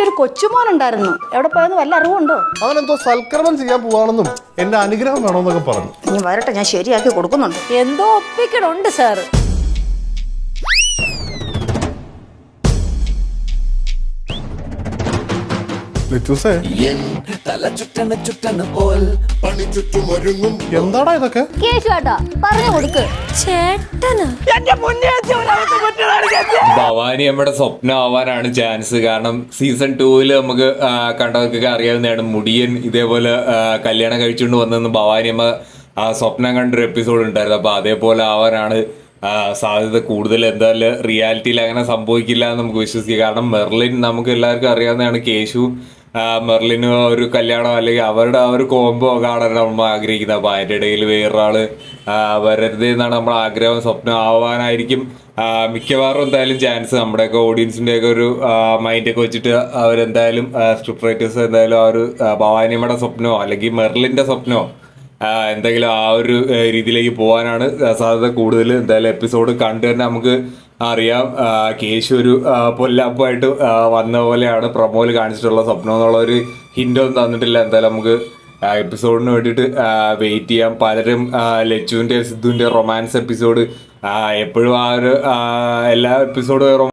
എൻ്റെ ഒരു കൊച്ചുമോനുണ്ടായിരുന്നു. എവിടെ പോയെന്ന് വല്ല അറിവുണ്ടോ? അവനെന്തോ സൽക്കർമ്മം ചെയ്യാൻ പോവാണെന്നും എന്റെ അനുഗ്രഹം വേണമെന്നൊക്കെ പറഞ്ഞു. നീ വരട്ടെ, ഞാൻ ശരിയാക്കി കൊടുക്കുന്നുണ്ട്. എന്തോ ഒപ്പിക്കണുണ്ട് സാറ്. എന്താടാ ഇതൊക്കെ? കേശുവാട്ടാ പറഞ്ഞു കൊടുക്ക്. ചേട്ടന് ഭവാനി നമ്മുടെ സ്വപ്നം ആവാനാണ് ചാൻസ്. കാരണം സീസൺ 2 നമുക്ക് കണ്ടവർക്കൊക്കെ അറിയാവുന്നതാണ്. മുടിയൻ ഇതേപോലെ കല്യാണം കഴിച്ചുകൊണ്ട് വന്നെന്ന് ഭവാനി അമ്മ സ്വപ്നം കണ്ടൊരു എപ്പിസോഡ് ഉണ്ടായിരുന്നു. അപ്പൊ അതേപോലെ ആവാനാണ് സാധ്യത കൂടുതൽ. എന്തായാലും റിയാലിറ്റിയിൽ അങ്ങനെ സംഭവിക്കില്ല എന്ന് നമുക്ക് വിശ്വസിക്കാം. കാരണം മെർലിൻ നമുക്ക് എല്ലാവർക്കും അറിയാവുന്നതാണ്. കേശു മെർലിന് ഒരു കല്യാണം അല്ലെങ്കിൽ അവരുടെ ആ ഒരു കോംബോ കാണാൻ നമ്മൾ ആഗ്രഹിക്കുന്നത്. അപ്പൊ അതിൻ്റെ ഇടയിൽ വേറൊരാള് വരരുത് എന്നാണ് നമ്മുടെ ആഗ്രഹം. സ്വപ്നം ആവാനായിരിക്കും മിക്കവാറും എന്തായാലും ചാൻസ്. നമ്മുടെയൊക്കെ ഓഡിയൻസിൻ്റെയൊക്കെ ഒരു മൈൻഡൊക്കെ വെച്ചിട്ട് അവരെന്തായാലും സ്ക്രിപ്റ്റ് റൈറ്റേഴ്സ് എന്തായാലും ആ ഒരു ഭവാനിയമ്മയുടെ സ്വപ്നമോ അല്ലെങ്കിൽ മെർലിൻ്റെ സ്വപ്നമോ എന്തെങ്കിലും ആ ഒരു രീതിയിലേക്ക് പോകാനാണ് സാധ്യത കൂടുതൽ. എന്തായാലും എപ്പിസോഡ് കണ്ടു തന്നെ നമുക്ക് അറിയാം. കേശു ഒരു പൊല്ലാപ്പായിട്ട് വന്ന പോലെയാണ് പ്രൊമോയിൽ കാണിച്ചിട്ടുള്ള. സ്വപ്നം എന്നുള്ള ഒരു ഹിൻ്റൊന്നും തന്നിട്ടില്ല. എന്തായാലും നമുക്ക് എപ്പിസോഡിന് വേണ്ടിയിട്ട് വെയിറ്റ് ചെയ്യാം. പലരും ലച്ചുവിൻ്റെ സിദ്ധുവിൻ്റെ റൊമാൻസ് എപ്പിസോഡ് എപ്പോഴും ആ ഒരു എല്ലാ എപ്പിസോഡും